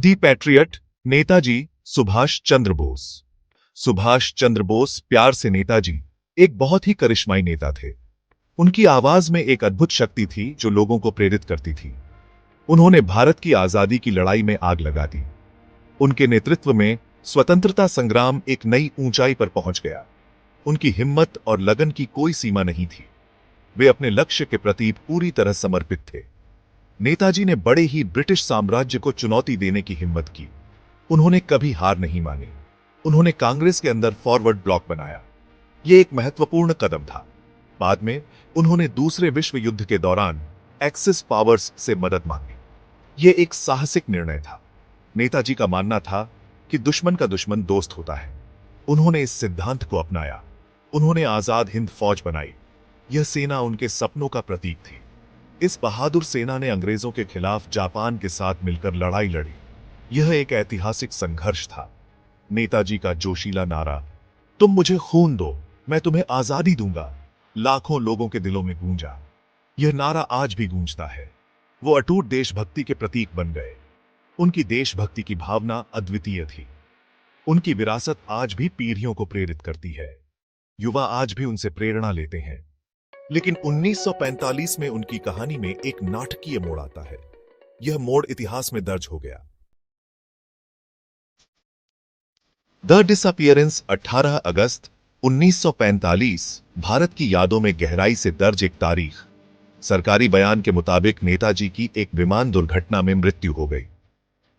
दी patriot, Netaji Subhash Chandra Bose. Subhash Chandra Bose, प्यार से नेताजी, एक बहुत ही करिश्माई नेता थे। उनकी आवाज में एक अद्भुत शक्ति थी जो लोगों को प्रेरित करती थी। उन्होंने भारत की आजादी की लड़ाई में आग लगा दी। उनके नेतृत्व में स्वतंत्रता संग्राम एक नई ऊंचाई पर पहुंच गया। उनकी हिम्मत और लगन की कोई सीमा नहीं थी। वे अपने लक्ष्य के प्रति पूरी तरह समर्पित थे। नेताजी ने बड़े ही ब्रिटिश साम्राज्य को चुनौती देने की हिम्मत की। उन्होंने कभी हार नहीं मानी। उन्होंने कांग्रेस के अंदर फॉरवर्ड ब्लॉक बनाया। यह एक महत्वपूर्ण कदम था। बाद में उन्होंने दूसरे विश्व युद्ध के दौरान एक्सिस पावर्स से मदद मांगी। यह एक साहसिक निर्णय था। नेताजी का मानना था कि दुश्मन का दुश्मन दोस्त होता है। उन्होंने इस सिद्धांत को अपनाया। उन्होंने आजाद हिंद फौज बनाई। यह सेना उनके सपनों का प्रतीक थी। इस बहादुर सेना ने अंग्रेजों के खिलाफ जापान के साथ मिलकर लड़ाई लड़ी। यह एक ऐतिहासिक संघर्ष था। नेताजी का जोशीला नारा, तुम मुझे खून दो, मैं तुम्हें आजादी दूंगा, लाखों लोगों के दिलों में गूंजा। यह नारा आज भी गूंजता है। वो अटूट देशभक्ति के प्रतीक बन गए। उनकी देशभक्ति की भावना अद्वितीय थी। उनकी विरासत आज भी पीढ़ियों को प्रेरित करती है। युवा आज भी उनसे प्रेरणा लेते हैं। लेकिन 1945 में उनकी कहानी में एक नाटकीय मोड़ आता है। यह मोड़ इतिहास में दर्ज हो गया। द डिसअपीयरेंस, 18 अगस्त 1945, भारत की यादों में गहराई से दर्ज एक तारीख। सरकारी बयान के मुताबिक नेताजी की एक विमान दुर्घटना में मृत्यु हो गई।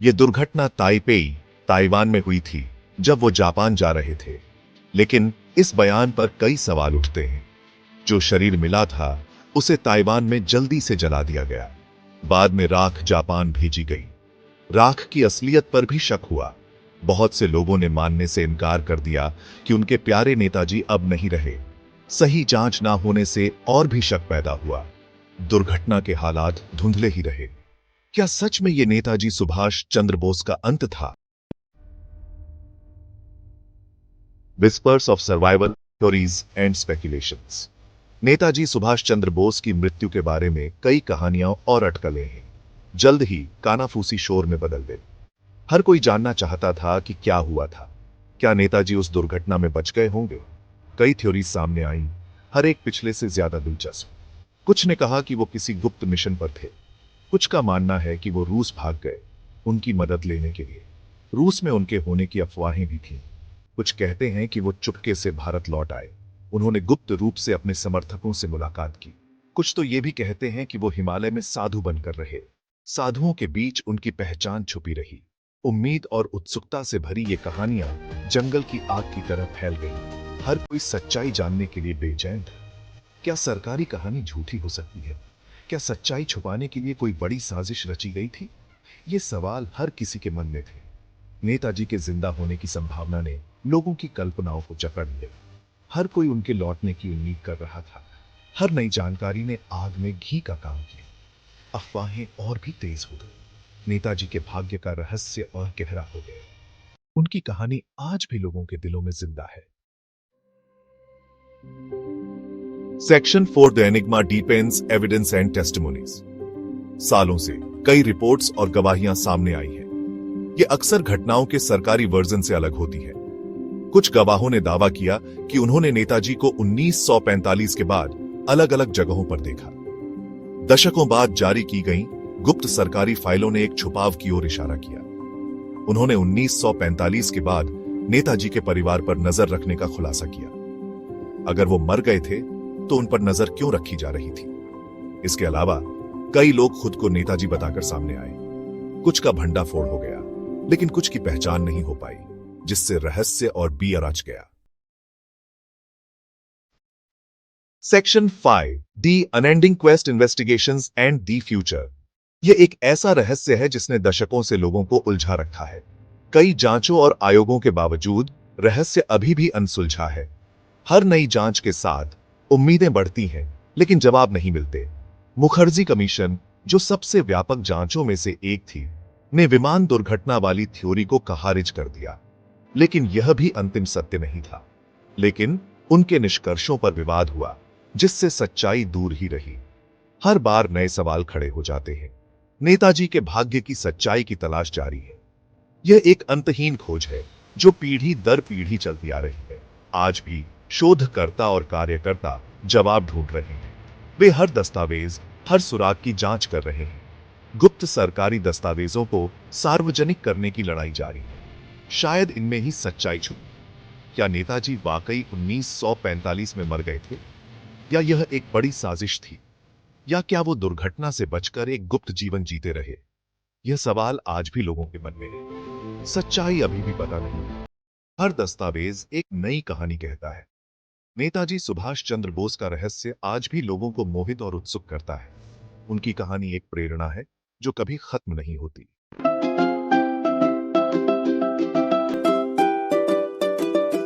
यह दुर्घटना ताइपेई, ताइवान में हुई थी जब वो जापान जा रहे थे। लेकिन इस बयान पर कई सवाल उठते हैं। जो शरीर मिला था उसे ताइवान में जल्दी से जला दिया गया। बाद में राख जापान भेजी गई। राख की असलियत पर भी शक हुआ। बहुत से लोगों ने मानने से इनकार कर दिया कि उनके प्यारे नेताजी अब नहीं रहे। सही जांच ना होने से और भी शक पैदा हुआ। दुर्घटना के हालात धुंधले ही रहे। क्या सच में यह नेताजी सुभाष चंद्र बोस का अंत था? Whispers of survival, theories and speculations. Netaji Subhash Chandra Bose की मृत्यु के बारे में कई कहानियां और अटकलें हैं। जल्द ही कानाफूसी शोर में बदल गए। हर कोई जानना चाहता था कि क्या हुआ था। क्या नेताजी उस दुर्घटना में बच गए होंगे? कई थ्योरीज सामने आईं, हर एक पिछले से ज्यादा दिलचस्प। कुछ ने कहा कि वो किसी गुप्त मिशन पर थे। कुछ का मानना है कि वो रूस भाग गए उनकी मदद लेने के लिए। रूस में उनके होने की अफवाहें भी थीं। कुछ कहते हैं कि वो चुपके से भारत लौट आए। उन्होंने गुप्त रूप से अपने समर्थकों से मुलाकात की। कुछ तो ये भी कहते हैं कि वो हिमालय में साधु बनकर रहे। साधुओं के बीच उनकी पहचान छुपी रही। उम्मीद और उत्सुकता से भरी ये कहानियां जंगल की आग की तरह फैल गई। हर कोई सच्चाई जानने के लिए बेचैन था। क्या सरकारी कहानी झूठी हो सकती है? क्या सच्चाई छुपाने के लिए कोई बड़ी साजिश रची गई थी? ये सवाल हर किसी के मन में थे। नेताजी के जिंदा होने की संभावना ने लोगों की कल्पनाओं को जकड़ लिया। हर कोई उनके लौटने की उम्मीद कर रहा था। हर नई जानकारी ने आग में घी का काम किया। अफवाहें और भी तेज हो गई। नेताजी के भाग्य का रहस्य और गहरा हो गया। उनकी कहानी आज भी लोगों के दिलों में जिंदा है। Section 4, the enigma deepens, evidence and testimonies. सालों से कई रिपोर्ट्स और गवाहियां सामने आई हैं। ये अक्सर घटनाओं के सरकारी वर्जन से अलग होती है। कुछ गवाहों ने दावा किया कि उन्होंने नेताजी को 1945 के बाद अलग अलग जगहों पर देखा। दशकों बाद जारी की गई गुप्त सरकारी फाइलों ने एक छुपाव की ओर इशारा किया। उन्होंने 1945 के बाद नेताजी के परिवार पर नजर रखने का खुलासा किया। अगर वो मर गए थे तो उन पर नजर क्यों रखी जा रही थी? इसके अलावा कई लोग खुद को नेताजी बताकर सामने आए। कुछ का भंडाफोड़ हो गया, लेकिन कुछ की पहचान नहीं हो पाई, जिससे रहस्य और बियर रच गया। Section 5, the unending quest, investigations and the future. यह एक ऐसा रहस्य है जिसने दशकों से लोगों को उलझा रखा है। कई जांचों और आयोगों के बावजूद रहस्य अभी भी अनसुलझा है। हर नई जांच के साथ उम्मीदें बढ़ती हैं, लेकिन जवाब नहीं मिलते। मुखर्जी कमीशन, जो सबसे व्यापक जांचों में से एक थी, ने विमान दुर्घटना वाली थ्योरी को खारिज कर दिया। लेकिन यह भी अंतिम सत्य नहीं था। लेकिन उनके निष्कर्षों पर विवाद हुआ, जिससे सच्चाई दूर ही रही। हर बार नए सवाल खड़े हो जाते हैं। नेताजी के भाग्य की सच्चाई की तलाश जारी है। यह एक अंतहीन खोज है जो पीढ़ी दर पीढ़ी चलती आ रही है। आज भी शोधकर्ता और कार्यकर्ता जवाब ढूंढ रहे हैं। वे हर दस्तावेज, हर सुराग की जांच कर रहे हैं। गुप्त सरकारी दस्तावेजों को सार्वजनिक करने की लड़ाई जारी है। शायद इनमें ही सच्चाई छुपी। क्या नेताजी वाकई 1945 में मर गए थे, या यह एक बड़ी साजिश थी, या क्या वो दुर्घटना से बचकर एक गुप्त जीवन जीते रहे? यह सवाल आज भी लोगों के मन में है। सच्चाई अभी भी पता नहीं। हर दस्तावेज एक नई कहानी कहता है। नेताजी सुभाष चंद्र बोस का रहस्य आज भी लोगों को मोहित और उत्सुक करता है। उनकी कहानी एक प्रेरणा है जो कभी खत्म नहीं होती।